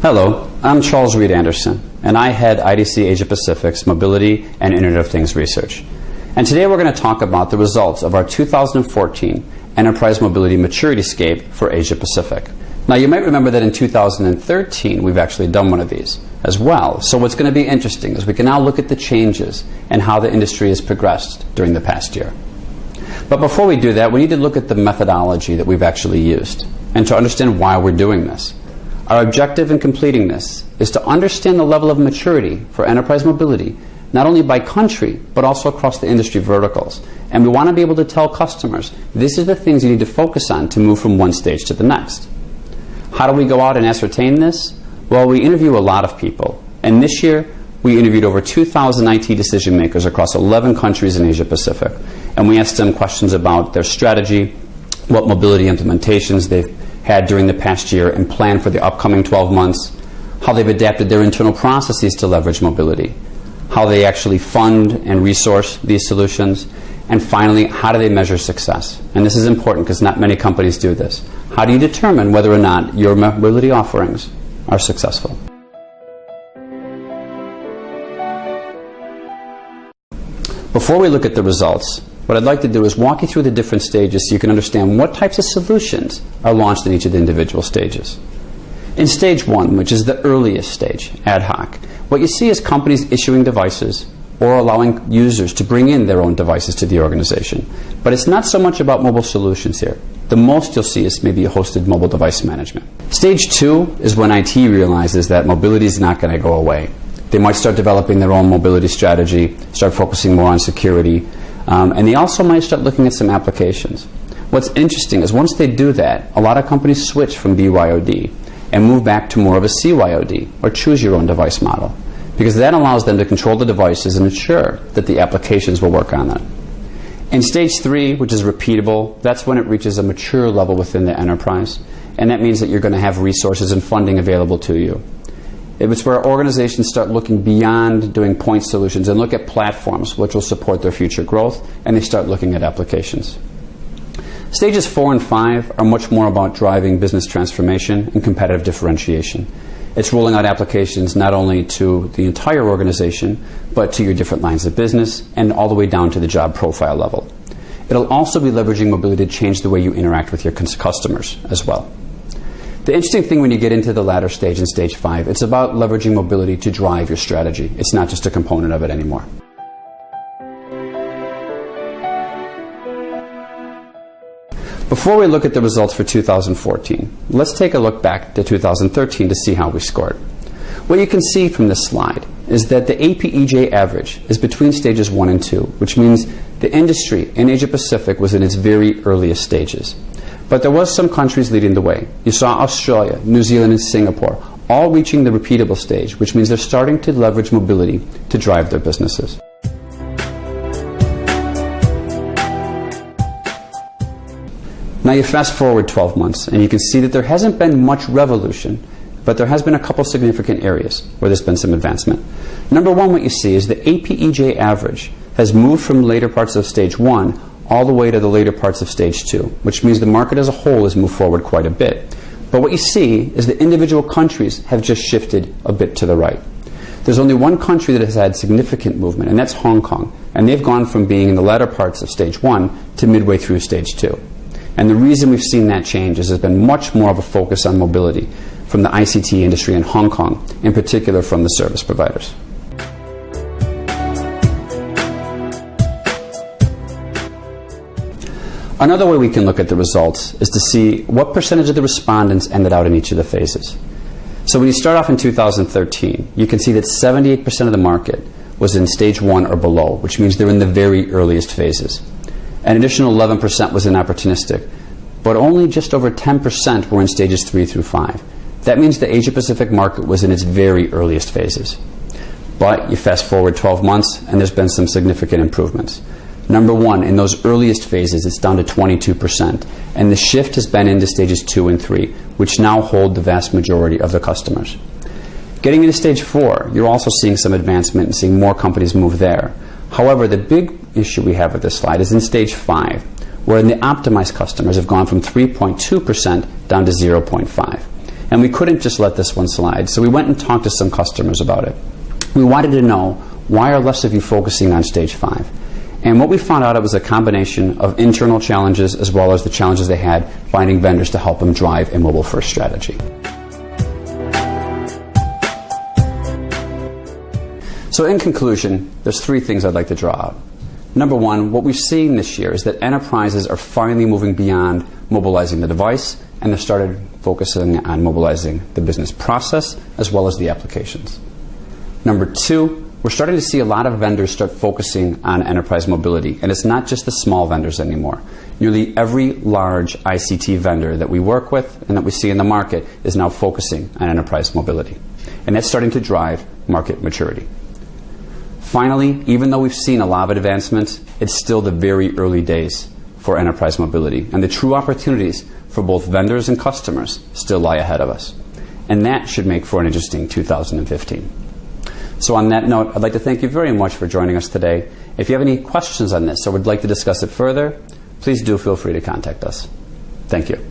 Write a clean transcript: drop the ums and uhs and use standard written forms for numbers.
Hello, I'm Charles Reed Andersen, and I head IDC Asia Pacific's Mobility and Internet of Things research. And today we're going to talk about the results of our 2014 Enterprise Mobility Maturityscape for Asia Pacific. Now you might remember that in 2013 we've actually done one of these as well. So what's going to be interesting is we can now look at the changes and how the industry has progressed during the past year. But before we do that, we need to look at the methodology that we've actually used and to understand why we're doing this. Our objective in completing this is to understand the level of maturity for enterprise mobility, not only by country, but also across the industry verticals. And we want to be able to tell customers, this is the things you need to focus on to move from one stage to the next. How do we go out and ascertain this? Well, we interview a lot of people. And this year, we interviewed over 2,000 IT decision makers across 11 countries in Asia Pacific. And we asked them questions about their strategy, what mobility implementations they've had during the past year and plan for the upcoming 12 months, how they've adapted their internal processes to leverage mobility, how they actually fund and resource these solutions, and finally, how do they measure success? And this is important because not many companies do this. How do you determine whether or not your mobility offerings are successful? Before we look at the results, what I'd like to do is walk you through the different stages so you can understand what types of solutions are launched in each of the individual stages. In stage 1, which is the earliest stage, ad hoc, what you see is companies issuing devices or allowing users to bring in their own devices to the organization. But it's not so much about mobile solutions here. The most you'll see is maybe a hosted mobile device management. Stage 2 is when IT realizes that mobility is not going to go away. They might start developing their own mobility strategy, start focusing more on security, and they also might start looking at some applications. What's interesting is once they do that, a lot of companies switch from BYOD and move back to more of a CYOD, or choose your own device model, because that allows them to control the devices and ensure that the applications will work on them. In stage 3, which is repeatable, that's when it reaches a mature level within the enterprise, and that means that you're going to have resources and funding available to you. It's where organizations start looking beyond doing point solutions and look at platforms which will support their future growth, and they start looking at applications. Stages 4 and 5 are much more about driving business transformation and competitive differentiation. It's rolling out applications not only to the entire organization, but to your different lines of business and all the way down to the job profile level. It'll also be leveraging mobility to change the way you interact with your customers as well. The interesting thing when you get into the latter stage, in stage 5, it's about leveraging mobility to drive your strategy. It's not just a component of it anymore. Before we look at the results for 2014, let's take a look back to 2013 to see how we scored. What you can see from this slide is that the APEJ average is between stages 1 and 2, which means the industry in Asia Pacific was in its very earliest stages. But there was some countries leading the way. You saw Australia, New Zealand, and Singapore all reaching the repeatable stage, which means they're starting to leverage mobility to drive their businesses. Now you fast forward 12 months, and you can see that there hasn't been much revolution, but there has been a couple significant areas where there's been some advancement. Number 1, what you see is the APEJ average has moved from later parts of stage 1 all the way to the later parts of stage 2, which means the market as a whole has moved forward quite a bit. But what you see is that individual countries have just shifted a bit to the right. There's only one country that has had significant movement, and that's Hong Kong. And they've gone from being in the latter parts of stage 1 to midway through stage 2. And the reason we've seen that change is there's been much more of a focus on mobility from the ICT industry in Hong Kong, in particular from the service providers. Another way we can look at the results is to see what percentage of the respondents ended out in each of the phases. So when you start off in 2013, you can see that 78% of the market was in stage 1 or below, which means they're in the very earliest phases. An additional 11% was in opportunistic, but only just over 10% were in stages 3 through 5. That means the Asia Pacific market was in its very earliest phases. But you fast forward 12 months and there's been some significant improvements. Number 1, in those earliest phases, it's down to 22%, and the shift has been into stages 2 and 3, which now hold the vast majority of the customers. Getting into stage 4, you're also seeing some advancement and seeing more companies move there. However, the big issue we have with this slide is in stage 5, where the optimized customers have gone from 3.2% down to 0.5%. And we couldn't just let this one slide, so we went and talked to some customers about it. We wanted to know, why are less of you focusing on stage 5? And what we found out, it was a combination of internal challenges as well as the challenges they had finding vendors to help them drive a mobile-first strategy. So in conclusion, there's 3 things I'd like to draw out. Number 1, what we've seen this year is that enterprises are finally moving beyond mobilizing the device, and they've started focusing on mobilizing the business process as well as the applications. Number 2, we're starting to see a lot of vendors start focusing on enterprise mobility, and it's not just the small vendors anymore. Nearly every large ICT vendor that we work with and that we see in the market is now focusing on enterprise mobility, and that's starting to drive market maturity. Finally, even though we've seen a lot of advancements, it's still the very early days for enterprise mobility, and the true opportunities for both vendors and customers still lie ahead of us. And that should make for an interesting 2015. So on that note, I'd like to thank you very much for joining us today. If you have any questions on this or would like to discuss it further, please do feel free to contact us. Thank you.